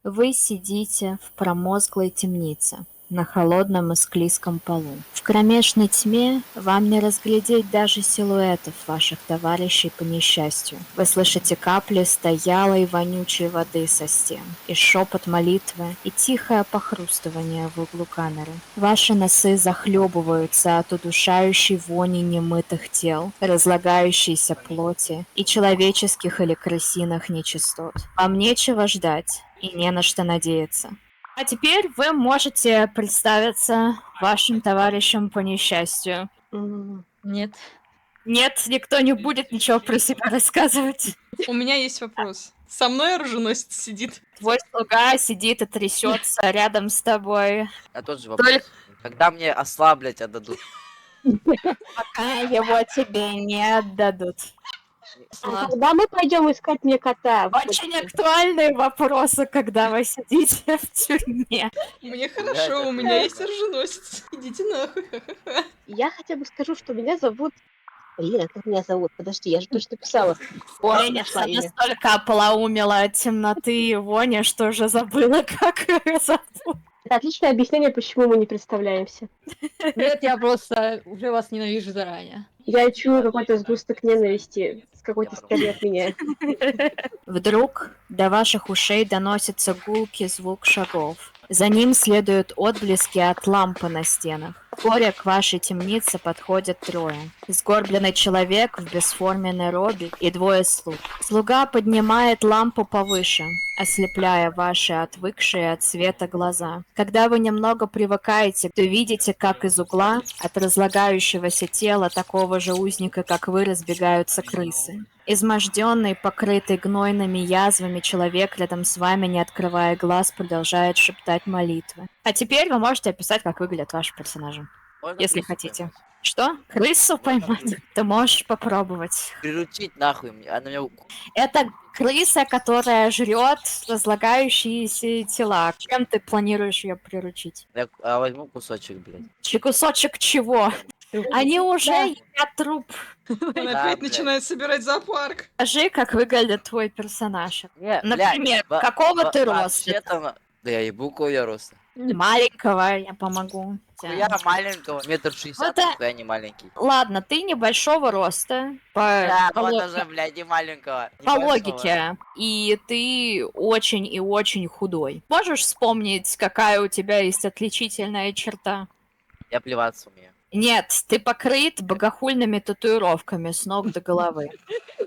Вы сидите в промозглой темнице на холодном и склизком полу. В кромешной тьме вам не разглядеть даже силуэтов ваших товарищей по несчастью. Вы слышите капли стоялой вонючей воды со стен, и шепот молитвы, и тихое похрустывание в углу камеры. Ваши носы захлебываются от удушающей вони немытых тел, разлагающейся плоти и человеческих или крысиных нечистот. Вам нечего ждать и не на что надеяться. А теперь вы можете представиться вашим товарищам по несчастью. Нет. Нет, никто не будет ничего про себя рассказывать. У меня есть вопрос. Со мной оруженосец сидит. Твой слуга сидит и трясется рядом с тобой. А тот же вопрос. Когда мне осла, блядь, отдадут? Пока его тебе не отдадут. А, Когда мы пойдем искать мне кота? Очень актуальные вопросы, когда вы сидите в тюрьме. Мне хорошо, у меня есть оруженосец. Идите нахуй. ха-ха-ха. Я хотя бы скажу, что меня зовут... Блин, а как меня зовут? Подожди, я же точно писала. Ой, нашла я имя. настолько ополоумела от темноты и вони, что уже забыла, как ее зовут. Это отличное объяснение, почему мы не представляемся. Нет, я просто уже вас ненавижу заранее. Я чую какой-то сгусток ненависти с какой-то стороны от меня. Вдруг до ваших ушей доносится гулкий звук шагов. За ним следуют отблески от лампы на стенах. Вскоре к вашей темнице подходят трое. Сгорбленный человек в бесформенной робе и двое слуг. Слуга поднимает лампу повыше, ослепляя ваши отвыкшие от света глаза. Когда вы немного привыкаете, то видите, как из угла от разлагающегося тела такого же узника, как вы, разбегаются крысы. Изможденный, покрытый гнойными язвами человек рядом с вами, не открывая глаз, продолжает шептать молитвы. А теперь вы можете описать, как выглядят ваши персонажи, Можно если крысу хотите. поймать? Что? Крысу поймать? Ты можешь попробовать. Приручить нахуй мне. Она меня... Это крыса, которая жрет разлагающиеся тела. Чем ты планируешь ее приручить? Я возьму кусочек, блядь. Кусочек чего? Они уже Да. едят труп. Он Да, опять блядь. начинает собирать зоопарк. Скажи, как выглядит твой персонаж. Не, Например, блядь, какого ты роста? вообще-то... Да я ебу, какого я роста. Маленького, я помогу. Ну, я маленького, 1,60 Вот, м, я не маленький. Ладно, ты небольшого роста, Да, по вот ло- уже, блядь, не маленького. по небольшого. логике, и ты очень и очень худой. Можешь вспомнить, какая у тебя есть отличительная черта? Я плеваться умею. Нет, ты покрыт богохульными татуировками с ног до головы.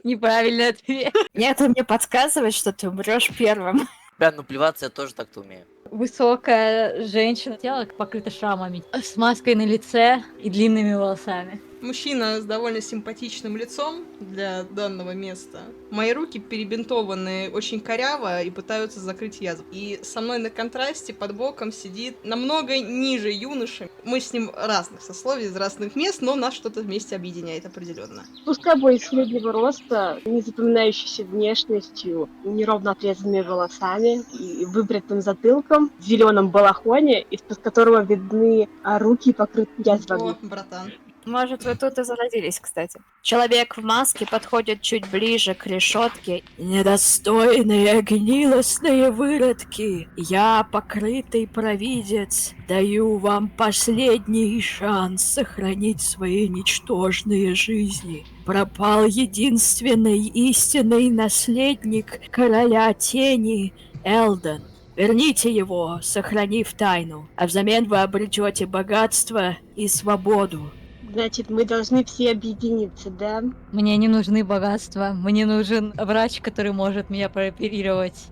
Неправильный ответ. Нет, это мне подсказывает, что ты умрешь первым. Бля, ну плеваться я тоже так-то умею. Высокая женщина, тело покрыто шрамами, с маской на лице и длинными волосами. Мужчина с довольно симпатичным лицом для данного места. Мои руки перебинтованы очень коряво и пытаются закрыть язву. И со мной на контрасте под боком сидит намного ниже юноша. Мы с ним разных сословий, из разных мест, но нас что-то вместе объединяет определенно. Пускай будет среднего роста, не запоминающейся внешностью, неровно отрезанными волосами и выбритым затылком, в зеленом балахоне, из-под которого видны руки, покрытые язвами. О, братан. Может, вы тут и зародились, кстати. Человек в маске подходит чуть ближе к решетке. Недостойные гнилостные выродки, я, покрытый провидец, даю вам последний шанс сохранить свои ничтожные жизни. Пропал единственный истинный наследник короля тени Элден. Верните его, сохранив тайну, а взамен вы обретете богатство и свободу. Значит, мы должны все объединиться, да? Мне не нужны богатства, мне нужен врач, который может меня прооперировать.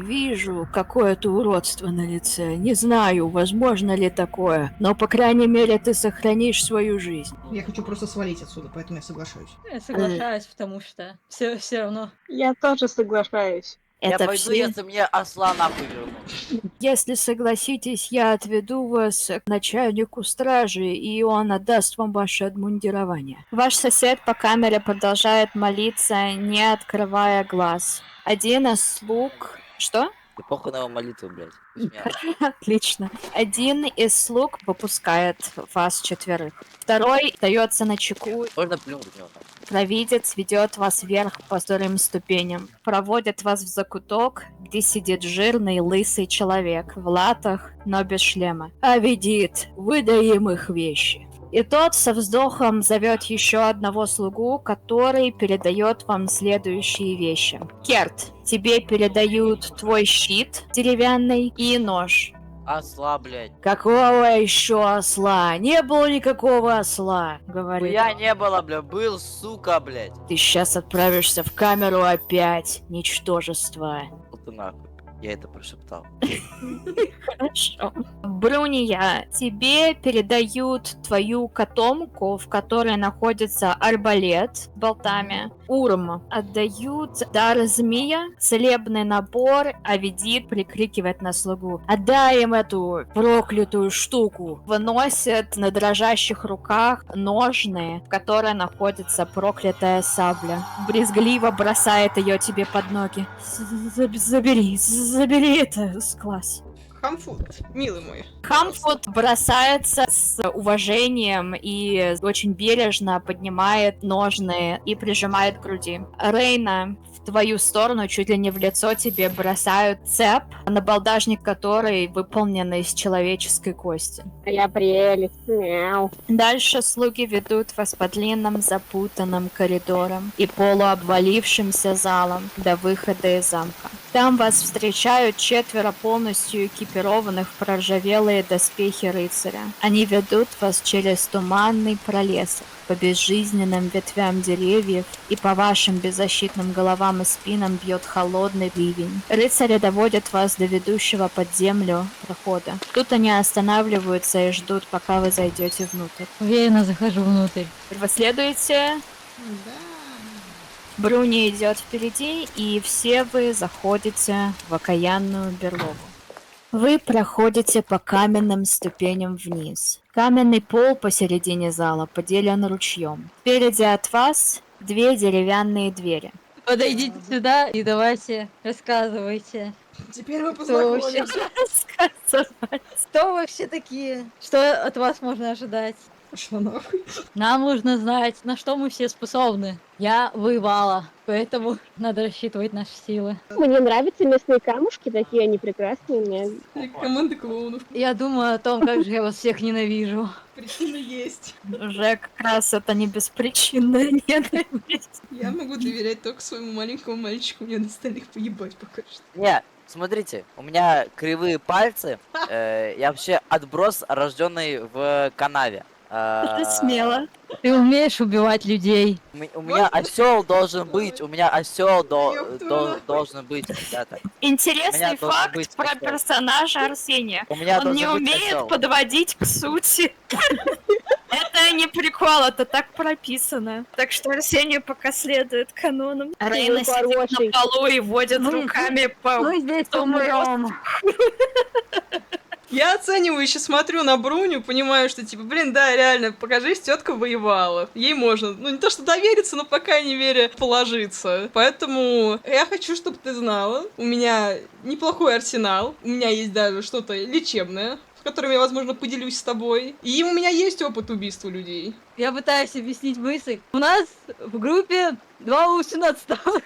Вижу какое-то уродство на лице. Не знаю, возможно ли такое, но, по крайней мере, ты сохранишь свою жизнь. Я хочу просто свалить отсюда, поэтому я соглашаюсь. Я соглашаюсь, потому что все равно. Я тоже соглашаюсь. Я Это пойду, все. если мне осла нахуй вернут. Если согласитесь, я отведу вас к начальнику стражи, и он отдаст вам ваше обмундирование. Ваш сосед по камере продолжает молиться, не открывая глаз. Один из слуг... Что? Ты похуй на его молитву, блядь. Пусть меня- Отлично. Один из слуг выпускает вас четверых. Второй остается на чеку. Можно плюнуть в него там. Провидец ведет вас вверх по вторым ступеням. Проводит вас в закуток, где сидит жирный лысый человек в латах, но без шлема. А видит, выдаем их вещи. И тот со вздохом зовет еще одного слугу, который передает вам следующие вещи. Керт, тебе передают твой щит деревянный и нож. Осла, блядь. Какого еще осла? Не было никакого осла, говорит. Я не было, бля, был, сука, блядь. Ты сейчас отправишься в камеру опять, ничтожество. Вот ты нахуй. Я это прошептал. Хорошо. Бруния, тебе передают твою котомку, в которой находится арбалет с болтами. Урм отдают дар змея, целебный набор, а Ведит прикрикивает на слугу. Отдай им эту проклятую штуку. Выносят на дрожащих руках ножны, в которой находится проклятая сабля. Брезгливо бросает ее тебе под ноги. Забери это с класс. Хамфуд, милый мой. Хамфуд бросается с уважением и очень бережно поднимает ножны и прижимает к груди. Рейна, в твою сторону, чуть ли не в лицо тебе бросают цеп, набалдажник которой выполнен из человеческой кости. А я прелесть. Мяу. Дальше слуги ведут вас по длинным запутанным коридорам и полуобвалившимся залам до выхода из замка. Там вас встречают четверо полностью экипированных в проржавелые доспехи рыцаря. Они ведут вас через туманный пролесок, по безжизненным ветвям деревьев, и по вашим беззащитным головам и спинам бьет холодный ливень. Рыцари доводят вас до ведущего под землю прохода. Тут они останавливаются и ждут, пока вы зайдете внутрь. Уверенно захожу внутрь. Вы следуете? Да. Бруни идет впереди, и все вы заходите в окаянную берлогу. Вы проходите по каменным ступеням вниз. Каменный пол посередине зала поделен ручьем. Впереди от вас две деревянные двери. Подойдите сюда и давайте рассказывайте. Теперь мы Кто вообще, познакомимся. кто вообще такие? Что от вас можно ожидать? Пошла нахуй. Нам нужно знать, на что мы все способны. Я воевала, поэтому надо рассчитывать наши силы. Мне нравятся местные камушки, такие они прекрасные. Мне Команда клоунов. Я думаю о том, как же я вас всех ненавижу. Причина есть. Уже как раз это не беспричинная ненависть. Я могу доверять только своему маленькому мальчику, мне на остальных поебать пока что. Не, смотрите, у меня кривые пальцы. Я вообще отброс, рожденный в канаве. Это смело. Ты умеешь убивать людей. У меня осел должен быть, у меня осел Ёб твою мать. должен быть, ребята. У Интересный меня должен факт быть про осёл. персонажа Арсения. У меня Он не должен быть умеет осёл. подводить к сути. Это не прикол, это так прописано. Так что Арсений пока следует канонам. Рейна сидит хороший. на полу и водит Мы- руками по... Мы здесь Том умрем. Я оценивающе смотрю на Бруню, понимаю, что типа, блин, да, реально, покажись, тетка воевала. Ей можно, ну не то что довериться, но по крайней мере положиться. Поэтому я хочу, чтобы ты знала, у меня неплохой арсенал, у меня есть даже что-то лечебное, с которым я, возможно, поделюсь с тобой. И у меня есть опыт убийства людей. Я пытаюсь объяснить мысль. У нас в группе 2 умственно отсталых.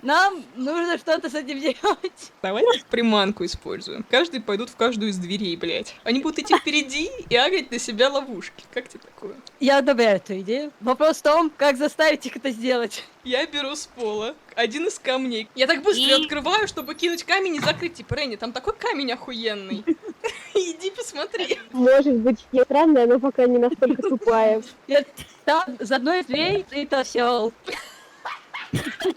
Нам нужно что-то с этим делать. Давайте приманку используем. Каждый пойдут в каждую из дверей, блядь. Они будут идти впереди и агрить на себя ловушки. Как тебе такое? Я одобряю эту идею. Вопрос в том, как заставить их это сделать. Я беру с пола один из камней. Я так быстро И? открываю, чтобы кинуть камень и закрыть. Типа, Ренни, там такой камень охуенный. Иди посмотри. может быть, я странная, но пока не настолько тупая. Там за одной из дверей стоит осел.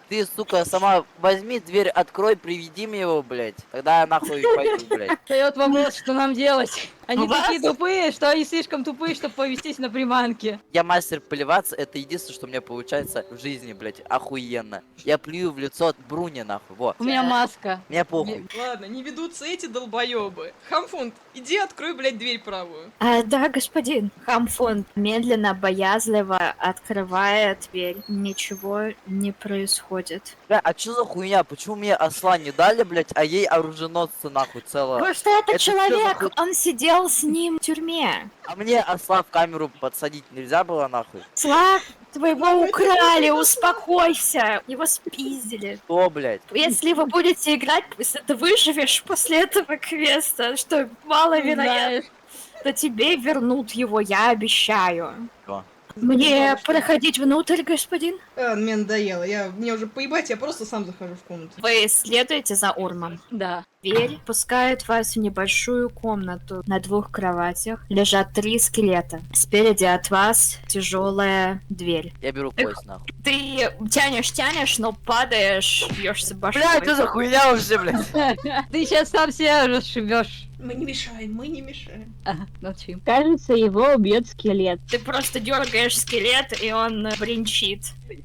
Ты, сука, сама возьми дверь, открой, приведи мне его, блядь. Тогда я нахуй пойду, блядь. Встает вопрос, что нам делать. Они У вас? такие тупые, что они слишком тупые, чтобы повестись на приманке. Я мастер плеваться, это единственное, что у меня получается в жизни, блядь, охуенно. Я плюю в лицо Бруни, нахуй, вот. У меня маска. Мне похуй. Ладно, не ведутся эти долбоебы. Хамфунд, иди открой, блядь, дверь правую. Да, господин. Хамфунд медленно, боязливо открывает дверь. Ничего не происходит. Бля, а чё за хуйня? Почему мне осла не дали, блядь, а ей оруженосца, нахуй, целого? Потому что это Это что за человек, хуй- он сидел с ним в тюрьме. А мне осла в камеру подсадить нельзя было, нахуй? Слав, твоего украли, успокойся. Его спиздили. Что, блядь? Если вы будете играть, если ты выживешь после этого квеста, что маловероятно, Знаешь. то тебе вернут его, я обещаю. Чё? Мне проходить внутрь, господин? Мне надоело, мне уже поебать, я просто сам захожу в комнату. Вы следуете за Урмом. Да. Дверь пускает вас в небольшую комнату. На 2 кроватях лежат 3 скелета. Спереди от вас тяжелая дверь. Я беру кость, нахуй. Ты тянешь, но падаешь, бьешься башкой. Бля, что за хуйня вообще, блядь? Ты сейчас сам себя расшибешь. Мы не мешаем, мы не мешаем. Ага, молчим. Кажется, его убьет скелет. Ты просто дергаешь скелет, и он бренчит.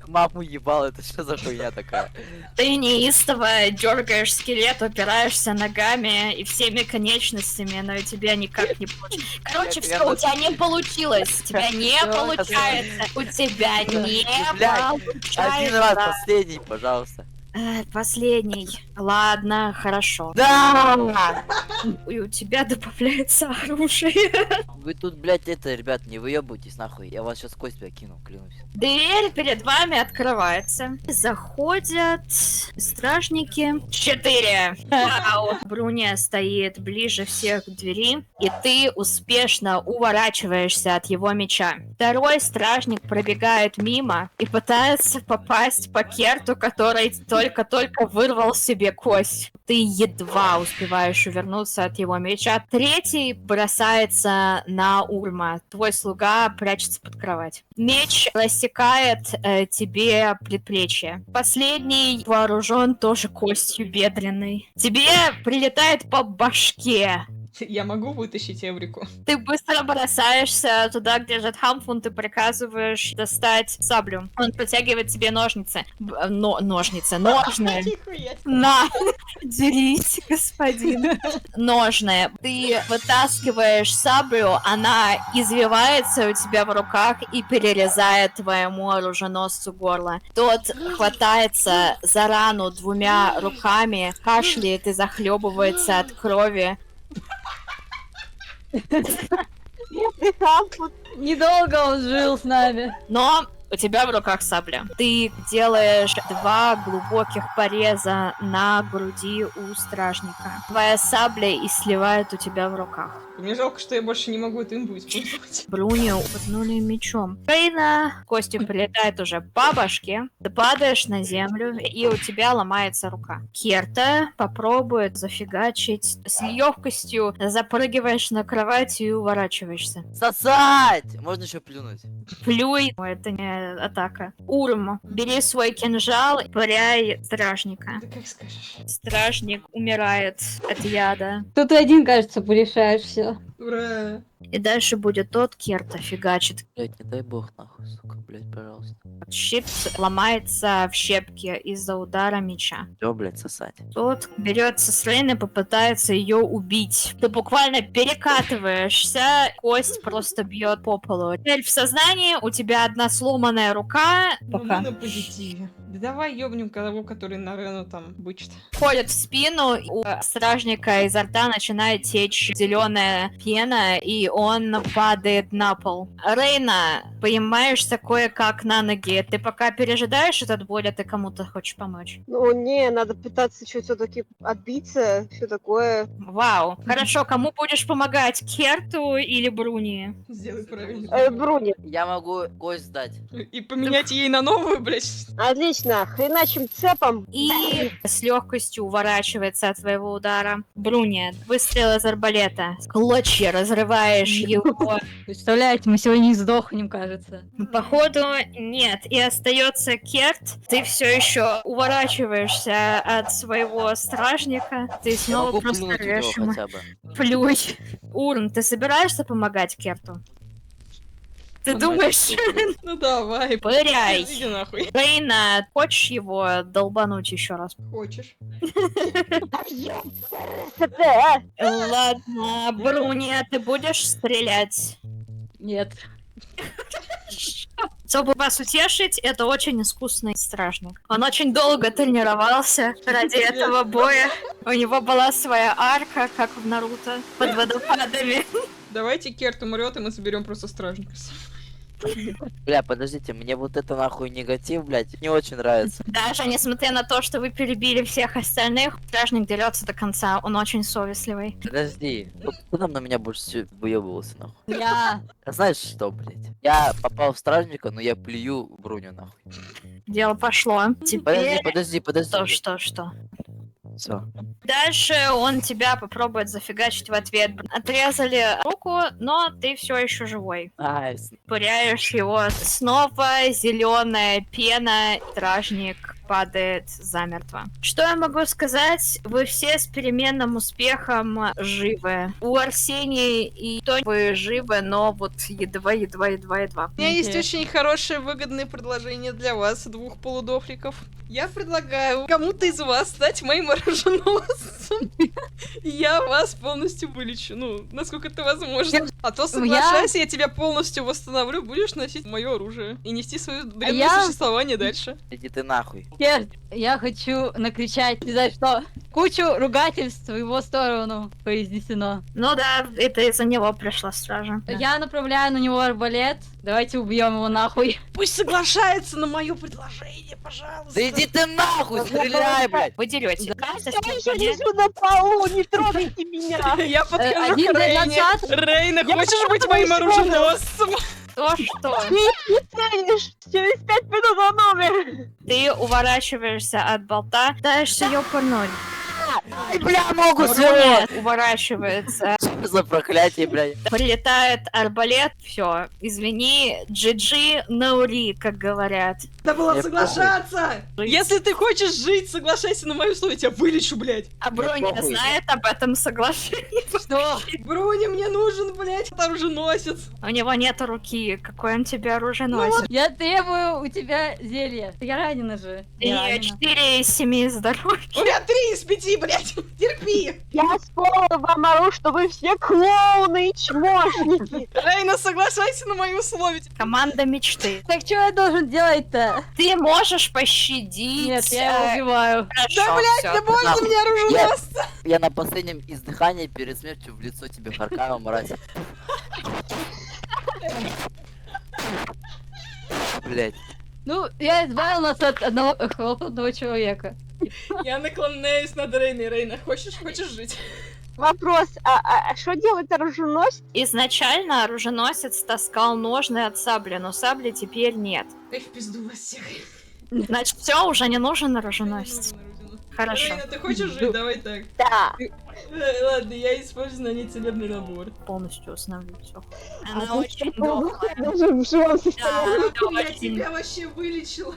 Маму ебал, это что за хуйня такая? Ты неистово дергаешь скелет, упираешься ногами и всеми конечностями, но у тебя никак не получилось. Короче, Я все, у тебя не получилось. У тебя не Всё, получается. У тебя не Блядь, один раз получается. последний, пожалуйста. Последний. Ладно, хорошо. Да! И у тебя добавляется оружие. Вы тут, блядь, это, ребят, не выебывайтесь нахуй. Я вас сейчас кость кину, клянусь. Дверь перед вами открывается. Заходят стражники. 4. Вау. Бруня стоит ближе всех к двери, и ты успешно уворачиваешься от его меча. Второй стражник пробегает мимо и пытается попасть по Керту, который только-только вырвал себе кость. Ты едва успеваешь увернуться от его меча. Третий бросается на Урма. Твой слуга прячется под кровать. Меч рассекает тебе предплечье. Последний вооружен тоже костью бедренной. Тебе прилетает по башке. Я могу вытащить Эврику? Ты быстро бросаешься туда, где лежит Хамфунд, и приказываешь достать саблю. Он протягивает тебе ножницы. Ножницы. Ножны. Нихуя. На, дерись, господин. Ножны. Ты вытаскиваешь саблю, она извивается у тебя в руках и перерезает твоему оруженосцу горло. Тот хватается за рану 2 руками, кашляет и захлебывается от крови. Недолго он жил с нами. Но у тебя в руках сабля. Ты делаешь 2 глубоких пореза на груди у стражника. Твоя сабля и сливает у тебя в руках. Мне жалко, что я больше не могу эту имбу использовать. Бруню употнули мечом. Рейна, костью прилетает уже по башке. Ты падаешь на землю, и у тебя ломается рука. Керта попробует зафигачить. С легкостью запрыгиваешь на кровать и уворачиваешься. Сосать! Можно еще плюнуть? Плюй, это не атака. Урм, бери свой кинжал и пыряй стражника. Да как скажешь. Стражник умирает от яда. Тут ты один, кажется, порешаешь все. Ура! И дальше будет тот, Керта фигачит. Блять, не дай бог нахуй, сука, блять, пожалуйста. Щит ломается в щепки из-за удара меча. Все, блять, сосать. Тот берется с Рейн и попытается ее убить. Ты буквально перекатываешься, кость просто бьет по полу. Теперь в сознании, у тебя одна сломанная рука. Ну, Пока. мы на позитиве. Да давай ёбнем того, который на Рену там бычит. Ходит в спину, у стражника изо рта начинает течь зеленая пена, и он падает на пол. Рейна, поднимаешься кое-как на ноги. Ты пока пережидаешь этот боль, а ты кому-то хочешь помочь? Ну, не, надо пытаться все-таки отбиться, все такое. Вау. Хорошо, кому будешь помогать? Керту или Бруни? Сделай правильно. Бруни, Я могу кость сдать. И поменять ей на новую, блядь. отлично. Отлично, хреначим цепом. И с легкостью уворачивается от твоего удара. Бруни, выстрел из арбалета. Клочья разрываешь его. Представляете, мы сегодня не сдохнем, кажется. Походу, нет. И остается Керт. Ты все еще уворачиваешься от своего стражника. Ты Я снова могу просто плюнуть в него режешь ему. хотя бы. Плюй. Урн, ты собираешься помогать Керту? Ты думаешь? Ну давай. Пыряй. Иди нахуй. Рейна, хочешь его долбануть еще раз? Хочешь? Ладно, Бруни, ты будешь стрелять? Нет. Чтобы вас утешить, это очень искусный стражник. Он очень долго тренировался ради этого боя. У него была своя арка, как в Наруто, под водопадами. Давайте Керт умрет, и мы заберем просто стражника. Бля, подождите, мне вот это нахуй негатив, блядь, не очень нравится. Даже несмотря на то, что вы перебили всех остальных, стражник дерется до конца, он очень совестливый. Подожди, вот кто там на меня больше всего выебывался, нахуй? Я. А знаешь что, блядь? Я попал в стражника, но я плюю Бруню, нахуй. Дело пошло. Теперь... Подожди. Что? Все. Дальше он тебя попробует зафигачить в ответ. Отрезали руку, но ты все еще живой. Найс. Пыряешь его. Снова зеленая пена. Стражник падает замертво. Что я могу сказать? Вы все с переменным успехом живы. У Арсении и Тони вы живы, но вот едва. У меня есть Окей. очень хорошее выгодное предложение для вас, двух полудофриков. Я предлагаю кому-то из вас стать моим оруженосцем. И я вас полностью вылечу, ну, насколько это возможно. А то соглашайся, я тебя полностью восстановлю, будешь носить мое оружие и нести свое бренное я- существование дальше. Иди ты нахуй. Керт, я хочу накричать, не знаю что, кучу ругательств в его сторону произнесено. Ну да, это из-за него пришла стража. Я направляю на него арбалет. Давайте убьем его нахуй. Пусть соглашается на мое предложение, пожалуйста. Да иди ты нахуй, стреляй, блядь. Вы деретесь. Я еще лежу на полу, не трогайте меня. Я подхожу один к Рейне. назад. Рейна, Я хочешь быть подхожу моим к оруженосцем? То что? Не ценишь, через 5 минут на номер. Ты уворачиваешься от болта, пытаешься ее пырнуть. Ай, бля, могу Нет, уворачивается. Что за проклятие, блядь? Прилетает арбалет, все. Извини, GG, no re, как говорят. Надо было Мне соглашаться! Если ты хочешь жить, соглашайся на мои условия, я тебя вылечу, блядь. А Броня похуй. знает об этом соглашении. Что? Бруни мне нужен, блядь, оруженосец. У него нет руки, какой он тебе оружие носит. Я требую у тебя зелья. Я ранена же. И Я ранена. 4 из 7 здоровья. У меня 3 из 5, блядь, терпи. Я с пола вам ору, что вы все клоуны и чмошники. Рейна, соглашайся на мои условия. Команда мечты. Так что я должен делать-то? Ты можешь пощадить. Нет, я его убиваю. Хорошо, Да, блядь, всё. да можно нахуй. мне оруженосца? Я на последнем издыхании перед смертью в лицо тебе харкаю, мразь. Блять. Ну, я избавил нас от одного хлопотного человека. Я наклоняюсь над Рейной. Рейна, хочешь жить? Вопрос, а что делает оруженосец? Изначально оруженосец таскал ножны от сабли, но сабли теперь нет. Дай в пизду вас всех. Значит, все, уже не нужен оруженосец. Хорошо. Рейна, ты хочешь жить? Давай так. Да. Ладно, я использую на ней целебный набор. Полностью установлю все. А Она вы очень что, долгая. даже в живом состоянии. Да, Я очень. тебя вообще вылечила.